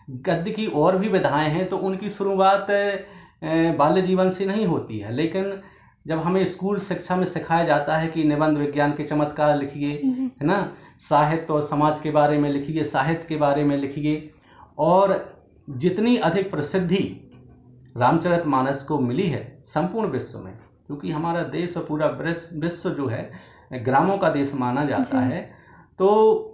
गद्य की और भी विधाएं हैं तो उनकी शुरुआत बाल्य जीवन से नहीं होती है, लेकिन जब हमें स्कूल शिक्षा में सिखाया जाता है कि निबंध विज्ञान के चमत्कार लिखिए, है ना, साहित्य और समाज के बारे में लिखिए, साहित्य के बारे में लिखिए, और जितनी अधिक प्रसिद्धि रामचरितमानस को मिली है संपूर्ण विश्व में, क्योंकि हमारा देश और पूरा विश्व जो है ग्रामों का देश माना जाता है, तो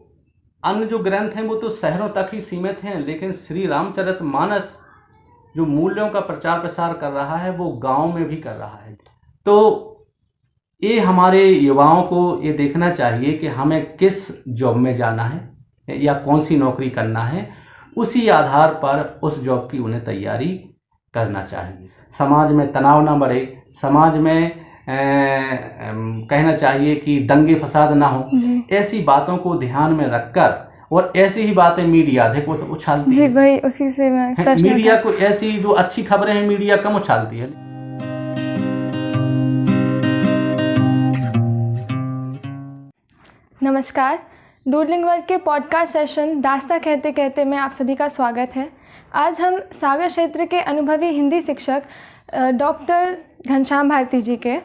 अन्य जो ग्रंथ हैं वो तो शहरों तक ही सीमित हैं, लेकिन श्री रामचरितमानस जो मूल्यों का प्रचार प्रसार कर रहा है वो गांव में भी कर रहा है। तो ये हमारे युवाओं को ये देखना चाहिए कि हमें किस जॉब में जाना है या कौन सी नौकरी करना है, उसी आधार पर उस जॉब की उन्हें तैयारी करना चाहिए। समाज में तनाव ना बढ़े, समाज में कहना चाहिए कि दंगे फसाद ना हो, ऐसी बातों को ध्यान में रखकर, और ऐसी ही बातें मीडिया देखो तो उछालती है। भाई उसी से मैं मीडिया को ऐसी जो अच्छी खबरें हैं मीडिया कम उछालती है। नमस्कार, डूडलिंग वर्क के पॉडकास्ट सेशन दास्ता कहते कहते में आप सभी का स्वागत है। आज हम सागर क्षेत्र के अनुभवी हिंदी शिक्षक डॉक्टर घनश्याम भारती जी के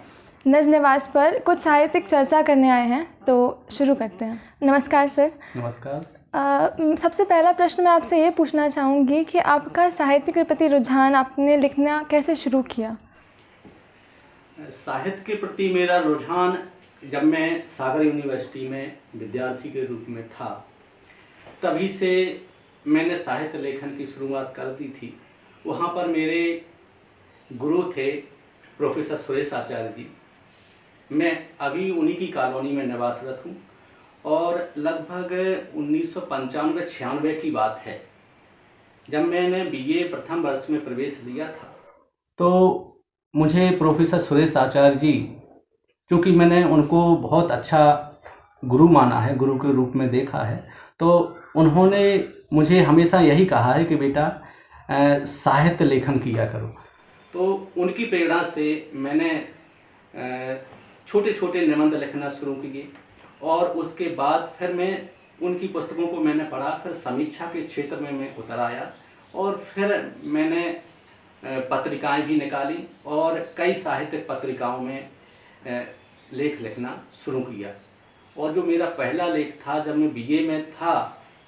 निज निवास पर कुछ साहित्यिक चर्चा करने आए हैं, तो शुरू करते हैं। नमस्कार सर। नमस्कार। सबसे पहला प्रश्न मैं आपसे ये पूछना चाहूँगी कि आपका साहित्य के प्रति रुझान आपने लिखना कैसे शुरू किया? साहित्य के प्रति मेरा रुझान जब मैं सागर यूनिवर्सिटी में विद्यार्थी के रूप में था तभी से मैंने साहित्य लेखन की शुरुआत कर दी थी। वहाँ पर मेरे गुरु थे प्रोफेसर सुरेश आचार्य जी। मैं अभी उन्हीं की कॉलोनी में निवासरत हूँ और लगभग 1995-96 की बात है जब मैंने बीए प्रथम वर्ष में प्रवेश लिया था। तो मुझे प्रोफेसर सुरेश आचार्य जी, क्योंकि मैंने उनको बहुत अच्छा गुरु माना है, गुरु के रूप में देखा है, तो उन्होंने मुझे हमेशा यही कहा है कि बेटा साहित्य लेखन किया करो। तो उनकी प्रेरणा से मैंने छोटे छोटे निबंध लिखना शुरू किए और उसके बाद फिर मैं उनकी पुस्तकों को मैंने पढ़ा, फिर समीक्षा के क्षेत्र में मैं उतर आया और फिर मैंने पत्रिकाएं भी निकाली और कई साहित्यिक पत्रिकाओं में लेख लिखना शुरू किया। और जो मेरा पहला लेख था जब मैं बीए में था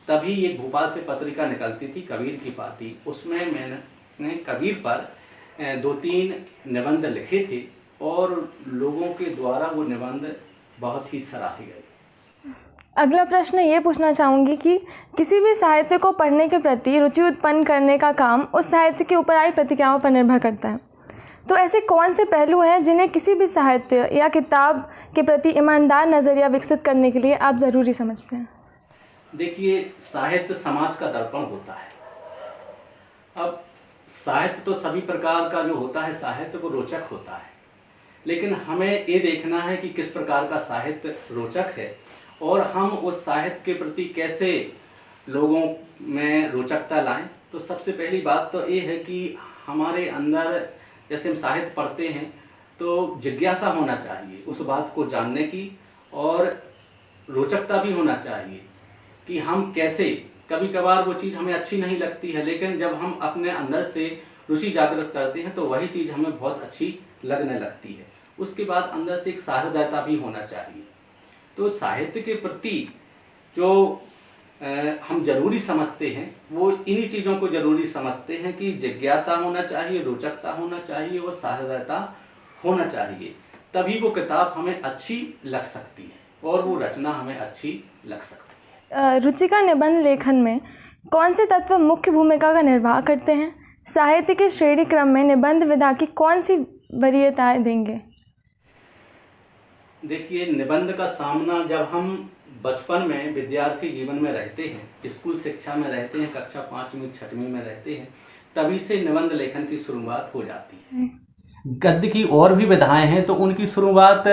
तभी एक भोपाल से पत्रिका निकलती थी कबीर की पाती, उसमें मैंने कबीर पर 2-3 निबंध लिखे थे और लोगों के द्वारा वो निबंध बहुत ही सराहे गए। अगला प्रश्न ये पूछना चाहूँगी कि किसी भी साहित्य को पढ़ने के प्रति रुचि उत्पन्न करने का काम उस साहित्य के ऊपर आई प्रतिक्रियाओं पर निर्भर करता है। तो ऐसे कौन से पहलू हैं जिन्हें किसी भी साहित्य या किताब के प्रति ईमानदार नज़रिया विकसित करने के लिए आप ज़रूरी समझते हैं? देखिए, साहित्य समाज का दर्पण होता है। अब साहित्य तो सभी प्रकार का जो होता है साहित्य वो रोचक होता है, लेकिन हमें ये देखना है कि किस प्रकार का साहित्य रोचक है और हम उस साहित्य के प्रति कैसे लोगों में रोचकता लाएं। तो सबसे पहली बात तो ये है कि हमारे अंदर जैसे हम साहित्य पढ़ते हैं तो जिज्ञासा होना चाहिए उस बात को जानने की, और रोचकता भी होना चाहिए कि हम कैसे, कभी कभार वो चीज़ हमें अच्छी नहीं लगती है, लेकिन जब हम अपने अंदर से रुचि जागृत करते हैं तो वही चीज़ हमें बहुत अच्छी लगने लगती है। उसके बाद अंदर से एक सहृदयता भी होना चाहिए। तो साहित्य के प्रति जो हम जरूरी समझते हैं वो इन्हीं चीज़ों को जरूरी समझते हैं कि जिज्ञासा होना चाहिए, रोचकता होना चाहिए और सहृदयता होना चाहिए, तभी वो किताब हमें अच्छी लग सकती है और वो रचना हमें अच्छी लग सकती है। रुचि का निबंध लेखन में कौन से तत्व मुख्य भूमिका का निर्वाह करते हैं? साहित्य के श्रेणी क्रम में निबंध विधा की कौन सी वरीयताएं देंगे? देखिए, निबंध का सामना जब हम बचपन में विद्यार्थी जीवन में रहते हैं, स्कूल शिक्षा में रहते हैं, कक्षा 5वीं 6वीं में रहते हैं, तभी से निबंध लेखन की शुरुआत हो जाती है। गद्य की और भी विधाएं हैं तो उनकी शुरुआत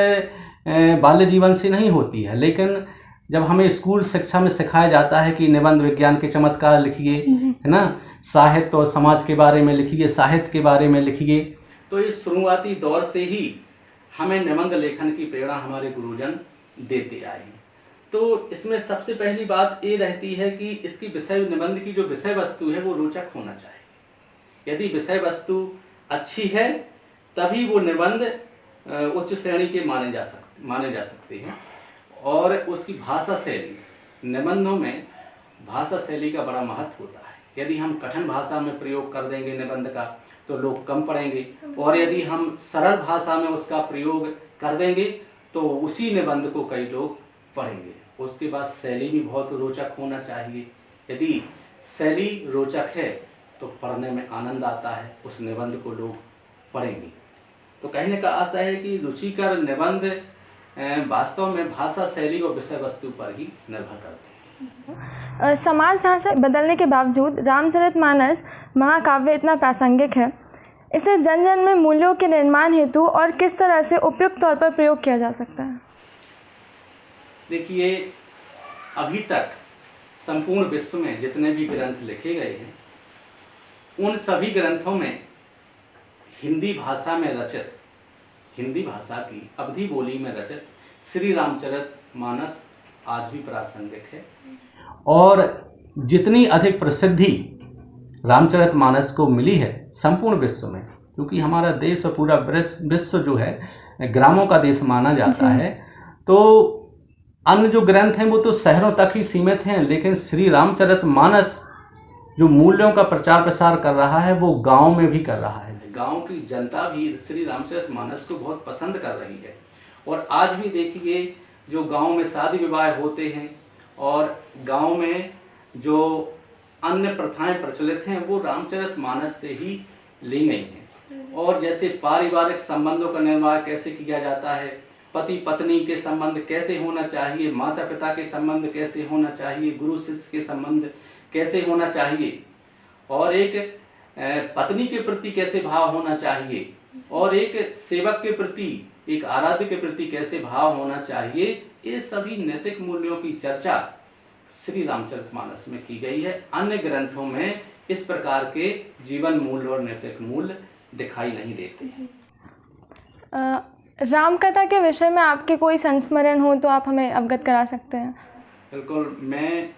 बाल्य जीवन से नहीं होती है, लेकिन जब हमें स्कूल शिक्षा में सिखाया जाता है कि निबंध विज्ञान के चमत्कार लिखिए, है ना, साहित्य और समाज के बारे में लिखिए, साहित्य के बारे में लिखिए, तो इस शुरुआती दौर से ही हमें निबंध लेखन की प्रेरणा हमारे गुरुजन देते आए। तो इसमें सबसे पहली बात ये रहती है कि इसकी विषय निबंध की जो विषय वस्तु है वो रोचक होना चाहिए। यदि विषय वस्तु अच्छी है तभी वो निबंध उच्च श्रेणी के माने जा सकते हैं। और उसकी भाषा शैली, निबंधों में भाषा शैली का बड़ा महत्व होता है। यदि हम कठिन भाषा में प्रयोग कर देंगे निबंध का तो लोग कम पढ़ेंगे, और यदि हम सरल भाषा में उसका प्रयोग कर देंगे तो उसी निबंध को कई लोग पढ़ेंगे। उसके बाद शैली भी बहुत रोचक होना चाहिए। यदि शैली रोचक है तो पढ़ने में आनंद आता है, उस निबंध को लोग पढ़ेंगे। तो कहने का आशा है कि रुचिकर निबंध वास्तव में भाषा शैली और विषय वस्तु पर ही निर्भर करते हैं। समाज ढांचा बदलने के बावजूद रामचरितमानस महाकाव्य इतना प्रासंगिक है। इसे जन जन में मूल्यों के निर्माण हेतु और किस तरह से उपयुक्त तौर पर प्रयोग किया जा सकता है? देखिए, अभी तक संपूर्ण विश्व में जितने भी ग्रंथ लिखे गए हैं उन सभी ग्रंथों में हिंदी भाषा में रचित, हिंदी भाषा की अवधी बोली में रचित श्री रामचरितमानस आज भी प्रासंगिक है। और जितनी अधिक प्रसिद्धि रामचरितमानस को मिली है संपूर्ण विश्व में, क्योंकि हमारा देश और पूरा विश्व जो है ग्रामों का देश माना जाता है, तो अन्य जो ग्रंथ हैं वो तो शहरों तक ही सीमित हैं, लेकिन श्री रामचरितमानस जो मूल्यों का प्रचार प्रसार कर रहा है वो गांव में भी कर रहा है। गांव की जनता भी श्री रामचरितमानस को बहुत पसंद कर रही है। और आज भी देखिए, जो गांव में शादी विवाह होते हैं और गांव में जो अन्य प्रथाएं प्रचलित हैं वो रामचरितमानस से ही ली गई हैं। और जैसे पारिवारिक संबंधों का निर्माण कैसे किया जाता है, पति पत्नी के संबंध कैसे होना चाहिए, माता पिता के संबंध कैसे होना चाहिए, गुरु शिष्य के संबंध कैसे होना चाहिए, और एक पत्नी के प्रति कैसे भाव होना चाहिए, और एक सेवक के प्रति, एक आराध्य के प्रति कैसे भाव होना चाहिए, ये सभी नैतिक मूल्यों की चर्चा श्री रामचरितमानस में की गई है। अन्य ग्रंथों में इस प्रकार के जीवन मूल्य और नैतिक मूल्य दिखाई नहीं देते। रामकथा के विषय में आपके कोई संस्मरण हो तो आप हमें अवगत करा सकते हैं? बिल्कुल। मैं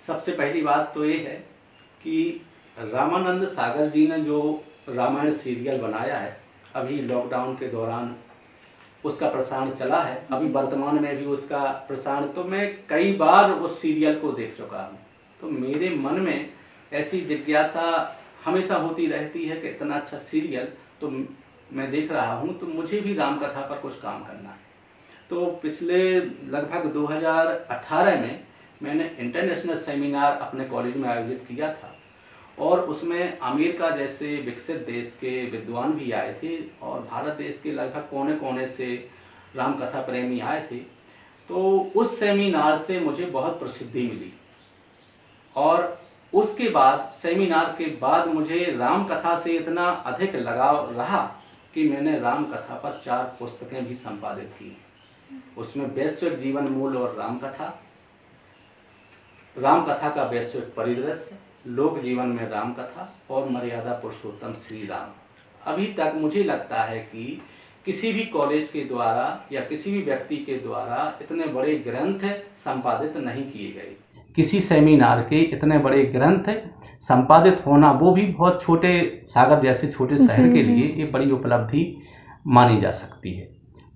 सबसे पहली बात तो ये है कि रामानंद सागर जी ने जो रामायण सीरियल बनाया है, अभी लॉकडाउन के दौरान उसका प्रसारण चला है, अभी वर्तमान में भी उसका प्रसारण, तो मैं कई बार उस सीरियल को देख चुका हूँ। तो मेरे मन में ऐसी जिज्ञासा हमेशा होती रहती है कि इतना अच्छा सीरियल तो मैं देख रहा हूँ, तो मुझे भी रामकथा पर कुछ काम करना है। तो पिछले लगभग 2018 में मैंने इंटरनेशनल सेमिनार अपने कॉलेज में आयोजित किया था, और उसमें अमेरिका जैसे विकसित देश के विद्वान भी आए थे और भारत देश के लगभग कोने कोने से रामकथा प्रेमी आए थे। तो उस सेमिनार से मुझे बहुत प्रसिद्धि मिली, और उसके बाद सेमिनार के बाद मुझे रामकथा से इतना अधिक लगाव रहा कि मैंने रामकथा पर 4 पुस्तकें भी संपादित की। उसमें वैश्विक जीवन मूल्य और रामकथा का वैश्विक परिदृश्य, लोक जीवन में रामकथा और मर्यादा पुरुषोत्तम श्री राम। अभी तक मुझे लगता है कि किसी भी कॉलेज के द्वारा या किसी भी व्यक्ति के द्वारा इतने बड़े ग्रंथ संपादित नहीं किए गए। किसी सेमिनार के इतने बड़े ग्रंथ संपादित होना, वो भी बहुत छोटे, सागर जैसे छोटे शहर के लिए ये बड़ी उपलब्धि मानी जा सकती है।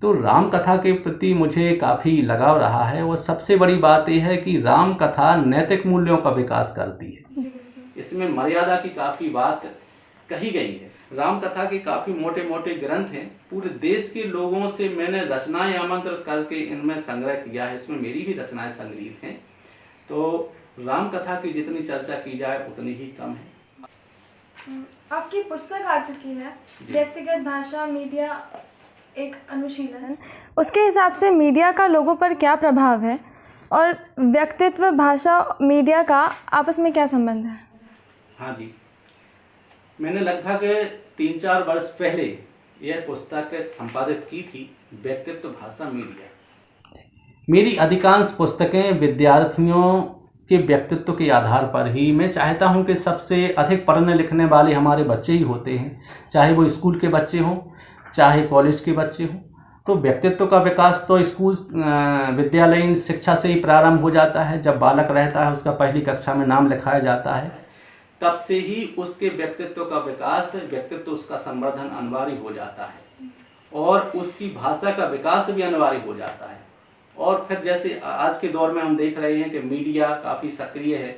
तो रामकथा के प्रति मुझे काफ़ी लगाव रहा है, और सबसे बड़ी बात यह है कि रामकथा नैतिक मूल्यों का विकास करती है। इसमें मर्यादा की काफ़ी बात कही गई है। रामकथा के काफ़ी मोटे मोटे ग्रंथ हैं। पूरे देश के लोगों से मैंने रचनाएं आमंत्रित करके इनमें संग्रह किया है। इसमें मेरी भी रचनाएं संग्रहित हैं। तो रामकथा की जितनी चर्चा की जाए उतनी ही कम है। आपकी पुस्तक आ चुकी है, व्यक्तिगत भाषा मीडिया एक अनुशीलन। उसके हिसाब से मीडिया का लोगों पर क्या प्रभाव है, और व्यक्तित्व भाषा मीडिया का आपस में क्या संबंध है? हाँ जी, मैंने लगभग 3-4 वर्ष पहले यह पुस्तक संपादित की थी, व्यक्तित्व भाषा मीडिया। मेरी अधिकांश पुस्तकें विद्यार्थियों के व्यक्तित्व के आधार पर ही, मैं चाहता हूं कि सबसे अधिक पढ़ने लिखने वाले हमारे बच्चे ही होते हैं, चाहे वो स्कूल के बच्चे हों, चाहे कॉलेज के बच्चे हों। तो व्यक्तित्व का विकास तो स्कूल विद्यालयीन शिक्षा से ही प्रारंभ हो जाता है। जब बालक रहता है, उसका पहली कक्षा में नाम लिखाया जाता है, तब से ही उसके व्यक्तित्व का विकास, व्यक्तित्व उसका संवर्धन अनिवार्य हो जाता है और उसकी भाषा का विकास भी अनिवार्य हो जाता है। और फिर जैसे आज के दौर में हम देख रहे हैं कि मीडिया काफ़ी सक्रिय है।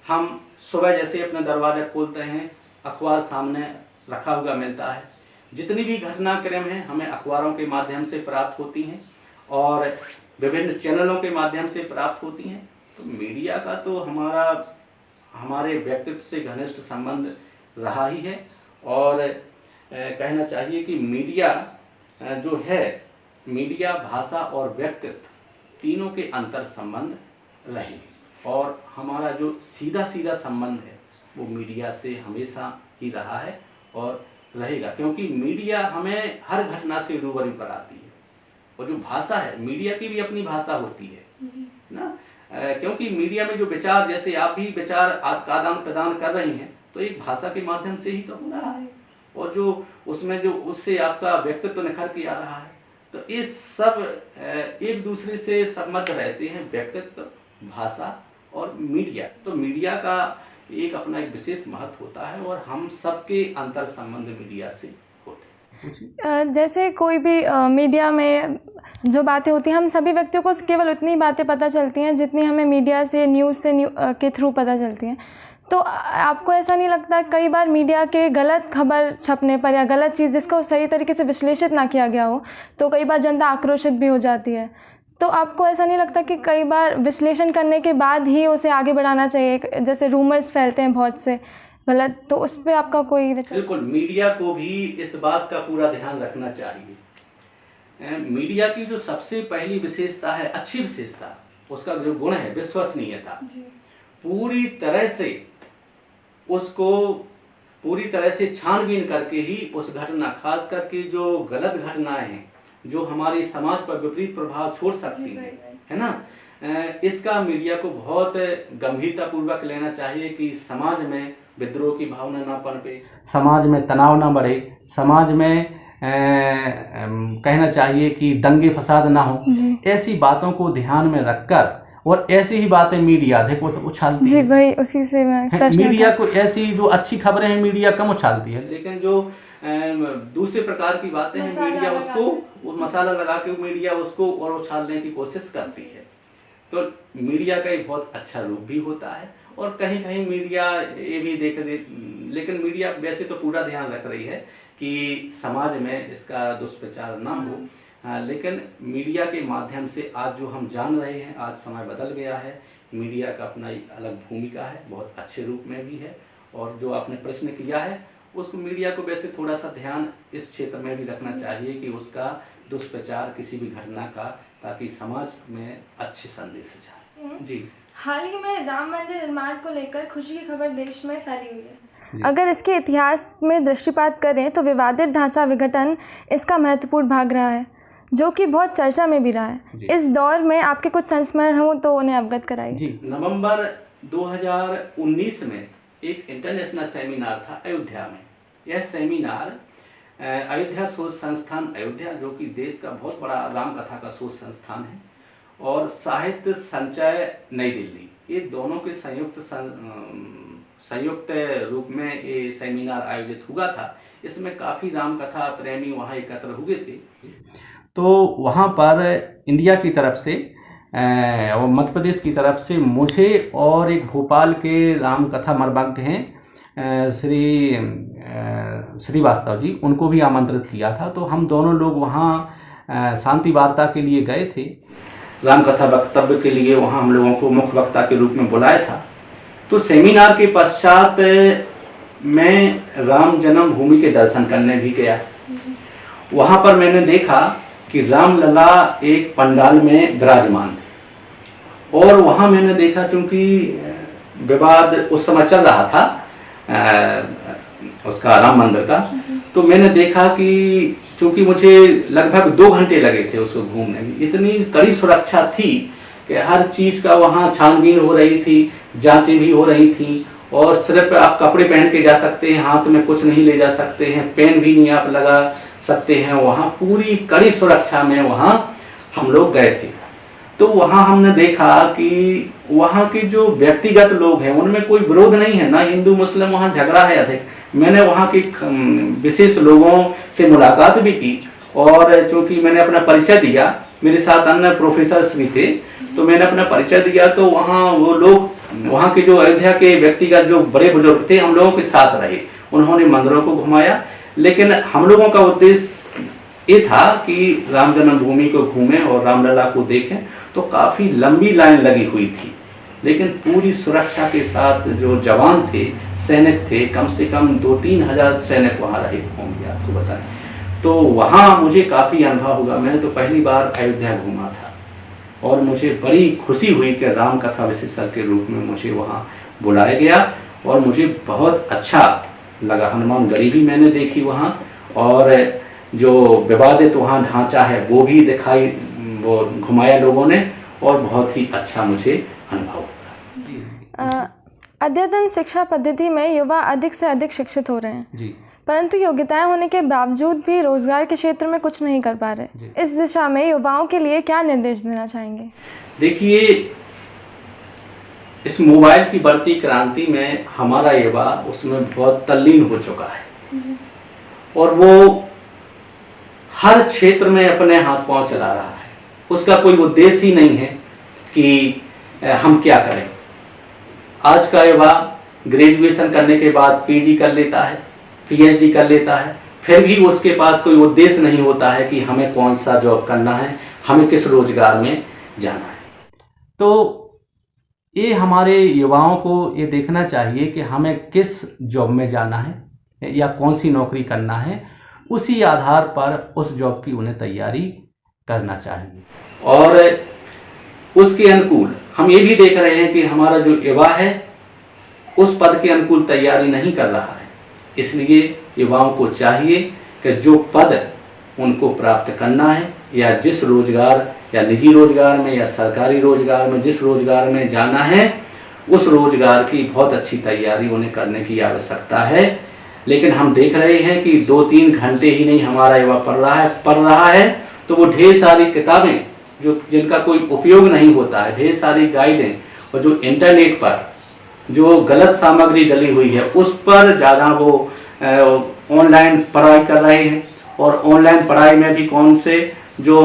हम सुबह जैसे अपना दरवाज़ा खोलते हैं, अखबार सामने रखा हुआ मिलता है। जितनी भी घटनाक्रम हैं हमें अखबारों के माध्यम से प्राप्त होती हैं और विभिन्न चैनलों के माध्यम से प्राप्त होती हैं। तो मीडिया का तो हमारे व्यक्तित्व से घनिष्ठ संबंध रहा ही है और कहना चाहिए कि मीडिया जो है, मीडिया भाषा और व्यक्तित्व तीनों के अंतर संबंध रहे और हमारा जो सीधा सीधा संबंध है वो मीडिया से हमेशा ही रहा है और रहेगा, क्योंकि मीडिया हमें हर घटना से रूबरू कराती है। और जो भाषा है, मीडिया की भी अपनी भाषा होती है ना, क्योंकि मीडिया में जो विचार, जैसे आप भी विचार आदान प्रदान कर रही हैं, तो एक भाषा के माध्यम से ही तो हो रहा है और जो उसमें जो उससे आपका व्यक्तित्व निखर के आ रहा है। तो ये सब एक दूसरे से संबद्ध रहते हैं, व्यक्तित्व, भाषा और मीडिया। तो मीडिया का एक अपना एक विशेष महत्व होता है और हम सबके अंतर संबंध मीडिया से होते हैं। जैसे कोई भी मीडिया में जो बातें होती हैं, हम सभी व्यक्तियों को केवल उतनी बातें पता चलती हैं जितनी हमें मीडिया से, न्यूज़ से के थ्रू पता चलती हैं। तो आपको ऐसा नहीं लगता कई बार मीडिया के गलत खबर छपने पर या गलत चीज़ जिसको सही तरीके से विश्लेषित ना किया गया हो, तो कई बार जनता आक्रोशित भी हो जाती है? तो आपको ऐसा नहीं लगता कि कई बार विश्लेषण करने के बाद ही उसे आगे बढ़ाना चाहिए? जैसे रूमर्स फैलते हैं बहुत से गलत, तो उस पर आपका कोई विचार? बिल्कुल, मीडिया को भी इस बात का पूरा ध्यान रखना चाहिए। मीडिया की जो सबसे पहली विशेषता है, अच्छी विशेषता, उसका जो गुण है विश्वसनीयता। पूरी तरह से छानबीन करके ही उस घटना, खास करके जो गलत घटनाएं हैं जो हमारे समाज पर विपरीत प्रभाव छोड़ सकती है ना, इसका मीडिया को बहुत गंभीरता पूर्वक लेना चाहिए कि समाज में विद्रोह की भावना ना पनपे, समाज में तनाव ना बढ़े, समाज में कहना चाहिए कि दंगे फसाद ना हो। ऐसी बातों को ध्यान में रखकर, और ऐसी ही बातें मीडिया अधिक उछालती है। भाई उसी से मैं मीडिया को ऐसी जो अच्छी खबरें हैं मीडिया कम उछालती है, लेकिन जो दूसरे प्रकार की बातें हैं मीडिया उसको मसाला लगा के मीडिया उसको और उछालने की कोशिश करती है। तो मीडिया का एक बहुत अच्छा रूप भी होता है और कहीं कहीं मीडिया ये भी लेकिन मीडिया वैसे तो पूरा ध्यान रख रही है कि समाज में इसका दुष्प्रचार ना हो। लेकिन मीडिया के माध्यम से आज जो हम जान रहे हैं, आज समय बदल गया है, मीडिया का अपना एक अलग भूमिका है, बहुत अच्छे रूप में भी है। और जो आपने प्रश्न किया है, उसको मीडिया को वैसे थोड़ा सा ध्यान इस क्षेत्र में भी रखना चाहिए कि उसका दुष्प्रचार किसी भी घटना का, ताकि समाज में अच्छे संदेश जाए। जी, हाल ही में राम मंदिर निर्माण को लेकर खुशी की खबर देश में फैली हुई है। अगर इसके इतिहास में दृष्टिपात करें तो विवादित ढांचा विघटन इसका महत्वपूर्ण भाग रहा है, जो कि बहुत चर्चा में भी रहा है। इस दौर में आपके कुछ संस्मरण हो तो उन्हें अवगत कराइए। जी, नवंबर 2019 में एक इंटरनेशनल सेमिनार था अयोध्या में। यह सेमिनार अयोध्या शोध संस्थान अयोध्या, जो कि देश का बहुत बड़ा रामकथा का शोध संस्थान है, और साहित्य संचय नई दिल्ली, ये दोनों के संयुक्त रूप में ये सेमिनार आयोजित हुआ था। इसमें काफ़ी रामकथा प्रेमी वहाँ एकत्र हुए थे। तो वहाँ पर इंडिया की तरफ से और मध्य प्रदेश की तरफ से मुझे और एक भोपाल के रामकथा मर्मज्ञ हैं श्रीवास्तव जी, उनको भी आमंत्रित किया था। तो हम दोनों लोग वहाँ शांति वार्ता के लिए गए थे। रामकथा वक्तव्य के लिए वहाँ हम लोगों को मुख्य वक्ता के रूप में बुलाया था। तो सेमिनार के पश्चात मैं राम जन्मभूमि के दर्शन करने भी गया। वहाँ पर मैंने देखा कि रामलला एक पंडाल में विराजमान थे, और वहाँ मैंने देखा, चूँकि विवाद उस समय चल रहा था उसका राम मंदिर का, तो मैंने देखा कि चूँकि मुझे लगभग 2 घंटे लगे थे उसको घूमने में। इतनी कड़ी सुरक्षा थी कि हर चीज़ का वहाँ छानबीन हो रही थी, जांचें भी हो रही थी, और सिर्फ आप कपड़े पहन के जा सकते हैं, हाथ में कुछ नहीं ले जा सकते हैं, पेन भी नहीं आप लगा सकते हैं। वहाँ पूरी कड़ी सुरक्षा में वहाँ हम लोग गए थे। तो वहाँ हमने देखा कि वहाँ के जो व्यक्तिगत लोग हैं उनमें कोई विरोध नहीं है, ना हिंदू मुस्लिम वहाँ झगड़ा है अधिक। मैंने वहाँ के विशेष लोगों से मुलाकात भी की, और चूंकि मैंने अपना परिचय दिया, मेरे साथ अन्य प्रोफेसर्स भी थे, तो मैंने अपना परिचय दिया, तो वहाँ वो लोग, वहाँ के जो अयोध्या के व्यक्तिगत जो बड़े बुजुर्ग थे, हम लोगों के साथ रहे। उन्होंने मंदिरों को घुमाया, लेकिन हम लोगों का उद्देश्य ये था कि राम जन्मभूमि को घूमें और रामलला को देखें। तो काफ़ी लंबी लाइन लगी हुई थी, लेकिन पूरी सुरक्षा के साथ जो जवान थे, सैनिक थे, कम से कम 2-3 हज़ार सैनिक वहाँ रहे होंगे, आपको बताएं। तो वहाँ मुझे काफ़ी अनुभव हुआ। मैंने तो पहली बार अयोध्या घूमा था और मुझे बड़ी खुशी हुई कि राम कथा विशेषज्ञ के रूप में मुझे वहाँ बुलाया गया और मुझे बहुत अच्छा लगा। हनुमान गढ़ी भी मैंने देखी वहाँ, और जो विवादित वहाँ ढांचा है वो भी दिखाई, वो घुमाया लोगों ने, और बहुत ही अच्छा मुझे अनुभव हुआ। अद्यतन शिक्षा पद्धति में युवा अधिक से अधिक शिक्षित हो रहे हैं जी, परंतु योग्यताएं होने के बावजूद भी रोजगार के क्षेत्र में कुछ नहीं कर पा रहे। इस दिशा में युवाओं के लिए क्या निर्देश देना चाहेंगे? देखिए, इस मोबाइल की बढ़ती क्रांति में हमारा युवा उसमें बहुत तल्लीन हो चुका है और वो हर क्षेत्र में अपने हाथ पांव चला रहा है। उसका कोई उद्देश्य ही नहीं है कि हम क्या करें। आज का युवा ग्रेजुएशन करने के बाद पीजी कर लेता है, पीएचडी कर लेता है, फिर भी उसके पास कोई उद्देश्य नहीं होता है कि हमें कौन सा जॉब करना है, हमें किस रोजगार में जाना है। तो ये हमारे युवाओं को ये देखना चाहिए कि हमें किस जॉब में जाना है या कौन सी नौकरी करना है, उसी आधार पर उस जॉब की उन्हें तैयारी करना चाहिए। और उसके अनुकूल हम ये भी देख रहे हैं कि हमारा जो युवा है उस पद के अनुकूल तैयारी नहीं कर रहा है। इसलिए युवाओं को चाहिए कि जो पद उनको प्राप्त करना है, या जिस रोजगार या निजी रोजगार में या सरकारी रोजगार में, जिस रोजगार में जाना है, उस रोजगार की बहुत अच्छी तैयारी उन्हें करने की आवश्यकता है। लेकिन हम देख रहे हैं कि 2-3 घंटे ही नहीं हमारा युवा पढ़ रहा है तो वो ढेर सारी किताबें जिनका कोई उपयोग नहीं होता है, ढेर सारी गाइडें, और जो इंटरनेट पर जो गलत सामग्री डली हुई है उस पर ज़्यादा वो ऑनलाइन पढ़ाई कर रहे हैं। और ऑनलाइन पढ़ाई में भी कौन से जो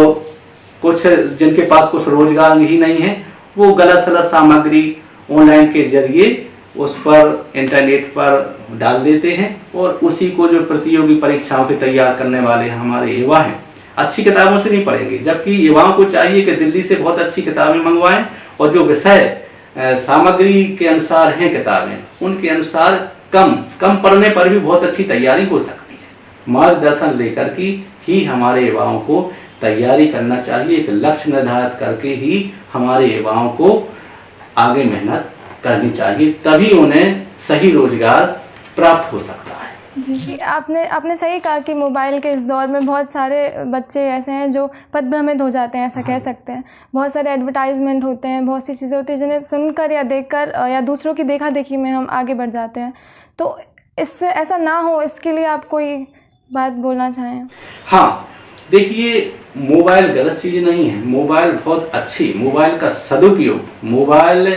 कुछ जिनके पास कुछ रोजगार ही नहीं है, वो गलत सलत सामग्री ऑनलाइन के जरिए उस पर इंटरनेट पर डाल देते हैं, और उसी को जो प्रतियोगी परीक्षाओं के तैयार करने वाले हमारे युवा हैं अच्छी किताबों से नहीं पढ़ेंगे। जबकि युवाओं को चाहिए कि दिल्ली से बहुत अच्छी किताबें मंगवाएं, और जो विषय सामग्री के अनुसार हैं किताबें, उनके अनुसार कम पढ़ने पर भी बहुत अच्छी तैयारी हो सकती है। मार्गदर्शन लेकर ही हमारे युवाओं को तैयारी करना चाहिए। एक लक्ष्य निर्धारित करके ही हमारे युवाओं को आगे मेहनत करनी चाहिए, तभी उन्हें सही रोजगार प्राप्त हो सकता है। जी, आपने सही कहा कि मोबाइल के इस दौर में बहुत सारे बच्चे ऐसे हैं जो पथभ्रमित हो जाते हैं, ऐसा कह सकते हैं। बहुत सारे एडवर्टाइजमेंट होते हैं, बहुत सी चीज़ें होती हैं जिन्हें सुनकर या देखकर या दूसरों की देखा देखी में हम आगे बढ़ जाते हैं। तो इससे ऐसा ना हो, इसके लिए आप कोई बात बोलना चाहें? हाँ, देखिए, मोबाइल गलत चीज़ नहीं है, मोबाइल बहुत अच्छी, मोबाइल का सदुपयोग, मोबाइल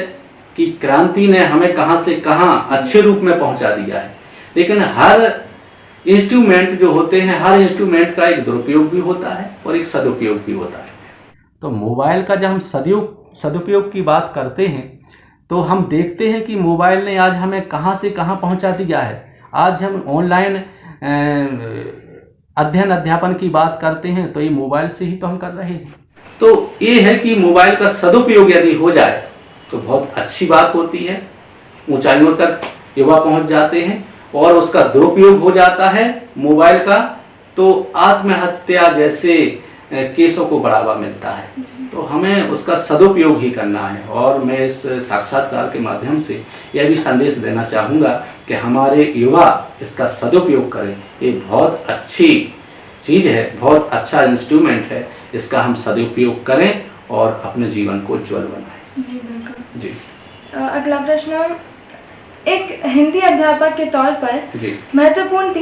की क्रांति ने हमें कहाँ से कहाँ अच्छे रूप में पहुँचा दिया है। लेकिन हर इंस्ट्रूमेंट जो होते हैं, हर इंस्ट्रूमेंट का एक दुरुपयोग भी होता है और एक सदुपयोग भी होता है। तो मोबाइल का जब हम सदुपयोग की बात करते हैं तो हम देखते हैं कि मोबाइल ने आज हमें कहाँ से कहाँ पहुँचा दिया है। आज हम ऑनलाइन अध्ययन अध्यापन की बात करते हैं तो ये मोबाइल से ही तो हम कर रहे हैं। तो ये है कि मोबाइल का सदुपयोग यदि हो जाए तो बहुत अच्छी बात होती है, ऊंचाइयों तक युवा पहुंच जाते हैं। और उसका दुरुपयोग हो जाता है मोबाइल का, तो आत्महत्या जैसे केसों को बढ़ावा मिलता है। तो हमें उसका सदुपयोग ही करना है। और मैं इस साक्षात्कार के माध्यम से यह भी संदेश देना चाहूँगा कि हमारे युवा इसका सदुपयोग करें। ये बहुत अच्छी चीज़ है, बहुत अच्छा इंस्ट्रूमेंट है, इसका हम सदुपयोग करें और अपने जीवन को उज्ज्वल बनाएं। जी बिल्कुल। जी। अगला प्रश्न, एक हिंदी अध्यापक के तौर पर जी महत्वपूर्ण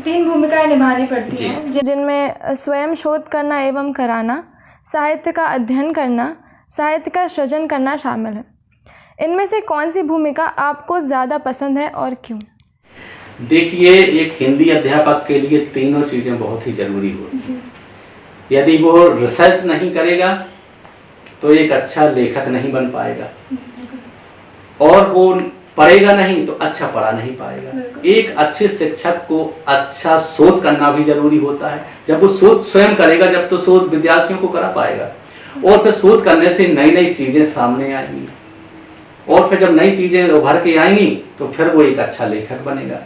तीन भूमिकाएं निभानी पड़ती जी। हैं, जिनमें स्वयं शोध करना एवं कराना, साहित्य का अध्ययन करना, साहित्य का सृजन करना शामिल है। इनमें से कौन सी भूमिका आपको ज़्यादा पसंद है और क्यों? देखिए, एक हिंदी अध्यापक के लिए तीनों चीज़ें बहुत ही ज़रूरी होती हैं। यदि वो रिसर्च नहीं करेगा तो एक अच्छा लेखक नहीं बन पाएगा, और वो पढ़ेगा नहीं तो अच्छा पढ़ा नहीं पाएगा। एक अच्छे शिक्षक को अच्छा शोध करना भी जरूरी होता है। जब वो शोध स्वयं करेगा, जब तो शोध विद्यार्थियों को करा पाएगा, और फिर शोध करने से नई नई चीजें सामने आएंगी, और फिर जब नई चीजें उभर के आएंगी तो फिर वो एक अच्छा लेखक बनेगा।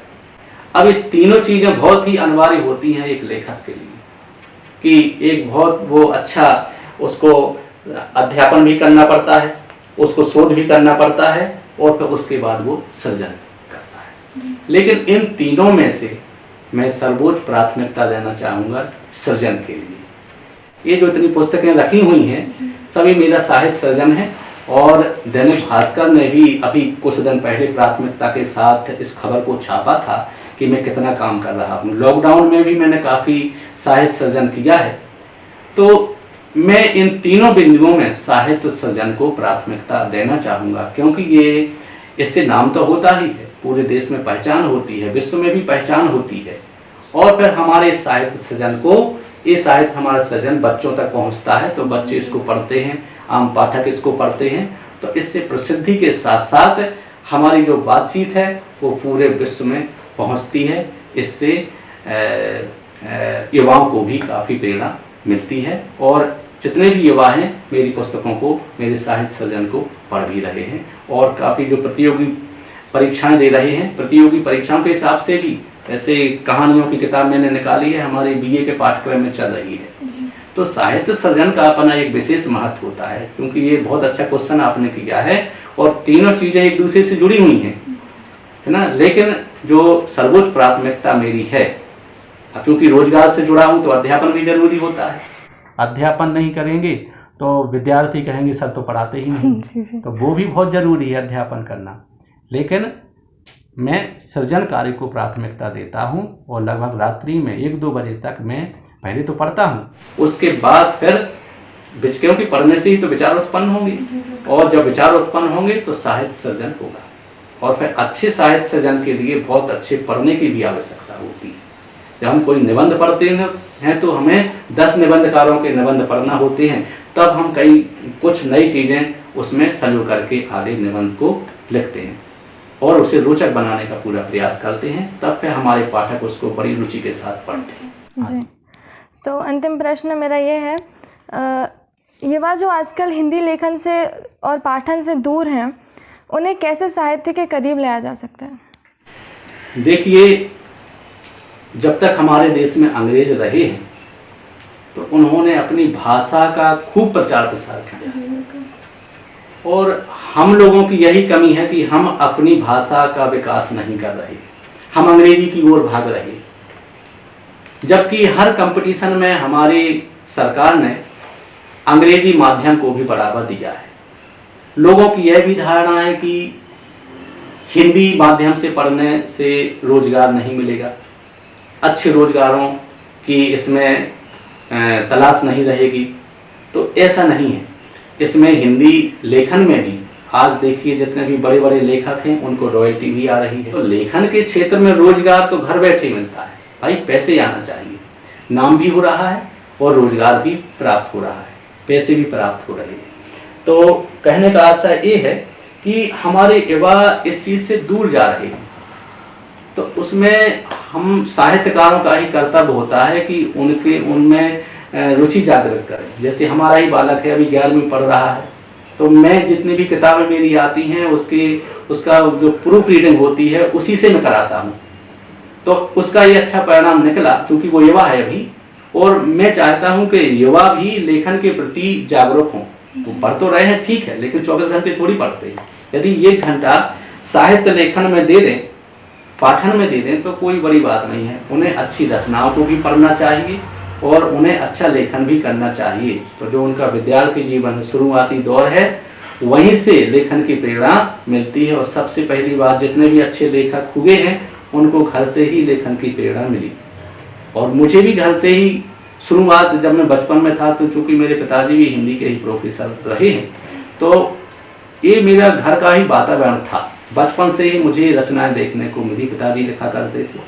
अब ये तीनों चीजें बहुत ही अनिवार्य होती हैं एक लेखक के लिए, कि एक बहुत वो अच्छा उसको अध्यापन भी करना पड़ता है, उसको शोध भी करना पड़ता है, और फिर उसके बाद वो सृजन करता है। लेकिन इन तीनों में से मैं सर्वोच्च प्राथमिकता देना चाहूँगा सृजन के लिए। ये जो इतनी पुस्तकें रखी हुई हैं सभी मेरा साहित्य सृजन है, और दैनिक भास्कर ने भी अभी कुछ दिन पहले प्राथमिकता के साथ इस खबर को छापा था कि मैं कितना काम कर रहा हूँ। लॉकडाउन में भी मैंने काफ़ी साहित्य सृजन किया है। तो मैं इन तीनों बिंदुओं में साहित्य सृजन को प्राथमिकता देना चाहूँगा, क्योंकि ये इससे नाम तो होता ही है, पूरे देश में पहचान होती है, विश्व में भी पहचान होती है, और फिर हमारे साहित्य सृजन को, ये साहित्य हमारा सृजन बच्चों तक पहुँचता है तो बच्चे इसको पढ़ते हैं, आम पाठक इसको पढ़ते हैं, तो इससे प्रसिद्धि के साथ साथ हमारी जो बातचीत है वो पूरे विश्व में पहुँचती है। इससे युवाओं को भी काफ़ी प्रेरणा मिलती है, और जितने भी युवा हैं मेरी पुस्तकों को, मेरे साहित्य सृजन को पढ़ भी रहे हैं, और काफ़ी जो प्रतियोगी परीक्षाएं दे रहे हैं, प्रतियोगी परीक्षाओं के हिसाब से भी ऐसे कहानियों की किताब मैंने निकाली है, हमारे बीए के पाठ्यक्रम में चल रही है। तो साहित्य सृजन का अपना एक विशेष महत्व होता है, क्योंकि ये बहुत अच्छा क्वेश्चन आपने किया है, और तीनों चीज़ें एक दूसरे से जुड़ी हुई हैं, है ना। लेकिन जो सर्वोच्च प्राथमिकता मेरी है, क्योंकि रोजगार से जुड़ा हूँ तो अध्यापन भी जरूरी होता है। अध्यापन नहीं करेंगे तो विद्यार्थी कहेंगे सर तो पढ़ाते ही नहीं, तो वो भी बहुत जरूरी है अध्यापन करना। लेकिन मैं सृजन कार्य को प्राथमिकता देता हूँ, और लगभग रात्रि में 1-2 बजे तक मैं पहले तो पढ़ता हूँ, उसके बाद फिर क्योंकि पढ़ने से ही तो विचार उत्पन्न होंगे, और जब विचार उत्पन्न होंगे तो साहित्य सृजन होगा, और फिर अच्छे साहित्य सृजन के लिए बहुत अच्छे पढ़ने की भी आवश्यकता होती है। जब हम कोई निबंध पढ़ते हैं तो हमें 10 निबंधकारों के निबंध पढ़ना होते हैं, तब हम कुछ नई चीज़ें उसमें संजो करके आगे निबंध को लिखते हैं, और उसे रोचक बनाने का पूरा प्रयास करते हैं, तब फिर हमारे पाठक उसको बड़ी रुचि के साथ पढ़ते हैं। जी, तो अंतिम प्रश्न मेरा ये है, युवा जो आजकल हिंदी लेखन से और पाठन से दूर हैं, उन्हें कैसे साहित्य के करीब लाया जा सकता है? देखिए, जब तक हमारे देश में अंग्रेज रहे हैं तो उन्होंने अपनी भाषा का खूब प्रचार प्रसार किया, और हम लोगों की यही कमी है कि हम अपनी भाषा का विकास नहीं कर रहे, हम अंग्रेजी की ओर भाग रहे। जबकि हर कंपटीशन में हमारी सरकार ने अंग्रेजी माध्यम को भी बढ़ावा दिया है। लोगों की यह भी धारणा है कि हिंदी माध्यम से पढ़ने से रोजगार नहीं मिलेगा, अच्छे रोजगारों की इसमें तलाश नहीं रहेगी, तो ऐसा नहीं है। इसमें हिंदी लेखन में भी आज देखिए जितने भी बड़े बड़े लेखक हैं उनको रॉयल्टी भी आ रही है। तो लेखन के क्षेत्र में रोजगार तो घर बैठे मिलता है, भाई पैसे आना चाहिए, नाम भी हो रहा है और रोजगार भी प्राप्त हो रहा है, पैसे भी प्राप्त हो रहे हैं। तो कहने का आशा ये है कि हमारे युवा इस चीज़ से दूर जा रहे हैं, तो उसमें हम साहित्यकारों का ही कर्तव्य होता है कि उनमें रुचि जागृत करें। जैसे हमारा ही बालक है, अभी 11वीं पढ़ रहा है, तो मैं जितनी भी किताबें मेरी आती हैं उसका जो प्रूफ रीडिंग होती है उसी से मैं कराता हूँ, तो उसका ये अच्छा परिणाम निकला, क्योंकि वो युवा है अभी। और मैं चाहता हूँ कि युवा भी लेखन के प्रति जागरूक हों। वो पढ़ तो रहे हैं ठीक है, लेकिन 24 घंटे थोड़ी पढ़ते हैं। यदि 1 घंटा साहित्य लेखन में दे दें, पाठन में दे दें, तो कोई बड़ी बात नहीं है। उन्हें अच्छी रचनाओं को भी पढ़ना चाहिए और उन्हें अच्छा लेखन भी करना चाहिए। तो जो उनका विद्यार्थी जीवन शुरुआती दौर है वहीं से लेखन की प्रेरणा मिलती है। और सबसे पहली बात, जितने भी अच्छे लेखक हुए हैं उनको घर से ही लेखन की प्रेरणा मिली। और मुझे भी घर से ही शुरुआत, जब मैं बचपन में था, तो चूँकि मेरे पिताजी भी हिंदी के ही प्रोफेसर रहे हैं, तो ये मेरा घर का ही वातावरण था। बचपन से ही मुझे रचनाएं देखने को मिली। पिताजी लिखा करते थे,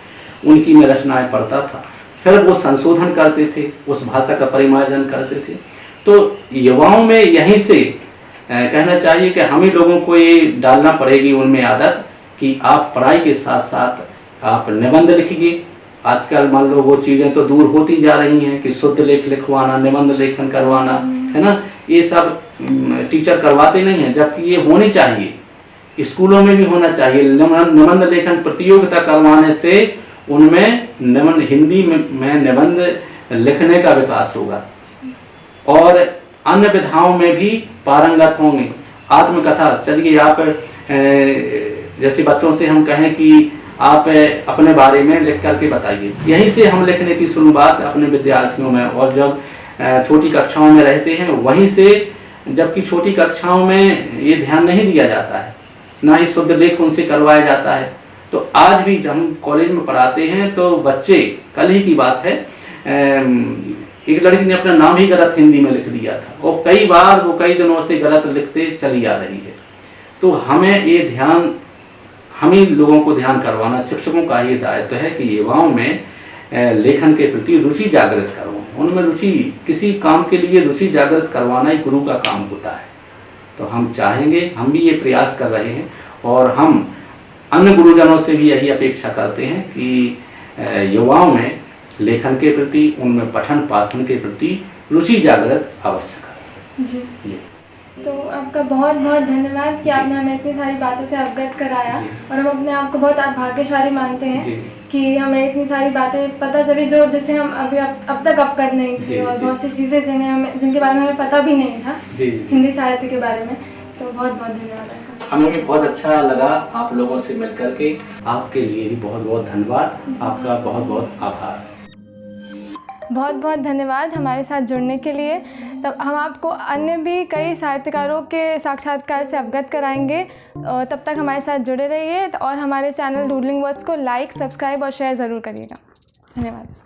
उनकी मैं रचनाएं पढ़ता था, फिर वो संशोधन करते थे, उस भाषा का परिमार्जन करते थे। तो युवाओं में यहीं से कहना चाहिए कि हम ही लोगों को ये डालना पड़ेगी उनमें आदत कि आप पढ़ाई के साथ साथ आप निबंध लिखिए। आजकल मान लो वो चीज़ें तो दूर होती जा रही हैं कि शुद्ध लेख लिखवाना, निबंध लेखन करवाना, है ना, ये सब टीचर करवाते नहीं हैं, जबकि ये होनी चाहिए, स्कूलों में भी होना चाहिए। निबंध लेखन प्रतियोगिता करवाने से उनमें निबंध, हिंदी में निबंध लिखने का विकास होगा और अन्य विधाओं में भी पारंगत होंगे। आत्मकथा, चलिए आप जैसे बच्चों से हम कहें कि आप अपने बारे में लिख करके बताइए, यहीं से हम लिखने की शुरुआत अपने विद्यार्थियों में, और जब छोटी कक्षाओं में रहते हैं वहीं से, जबकि छोटी कक्षाओं में ये ध्यान नहीं दिया जाता है, ना ही शुद्ध लेख उनसे करवाया जाता है। तो आज भी जब हम कॉलेज में पढ़ाते हैं तो बच्चे, कल ही की बात है, एक लड़की ने अपना नाम ही गलत हिंदी में लिख दिया था और कई बार वो कई दिनों से गलत लिखते चली आ रही है। तो हमें ये ध्यान, हम ही लोगों को ध्यान करवाना, शिक्षकों का ये दायित्व है कि युवाओं में लेखन के प्रति रुचि जागृत करवाएं। उनमें रुचि, किसी काम के लिए रुचि जागृत करवाना ही गुरु का काम होता है। तो हम चाहेंगे, हम भी ये प्रयास कर रहे हैं और हम अन्य गुरुजनों से भी यही अपेक्षा करते हैं कि युवाओं में लेखन के प्रति, उनमें पठन पाठन के प्रति रुचि जागृत अवश्य करें। जी। तो आपका बहुत बहुत धन्यवाद कि आपने हमें इतनी सारी बातों से अवगत कराया, और हम अपने आप को बहुत भाग्यशाली मानते हैं कि हमें इतनी सारी बातें पता चली जो जिससे हम अभी अब तक अवगत नहीं थे, और बहुत सी चीज़ें जिनके बारे में हमें पता भी नहीं था हिंदी साहित्य के बारे में। तो बहुत बहुत धन्यवाद आपका। हमें भी बहुत अच्छा लगा आप लोगों से मिल करके। आपके लिए भी बहुत बहुत धन्यवाद, आपका बहुत बहुत आभार। बहुत बहुत धन्यवाद हमारे साथ जुड़ने के लिए। तब हम आपको अन्य भी कई साहित्यकारों के साक्षात्कार से अवगत कराएंगे। तब तक हमारे साथ जुड़े रहिए और हमारे चैनल डूडलिंग वर्ड्स को लाइक, सब्सक्राइब और शेयर ज़रूर करिएगा। धन्यवाद।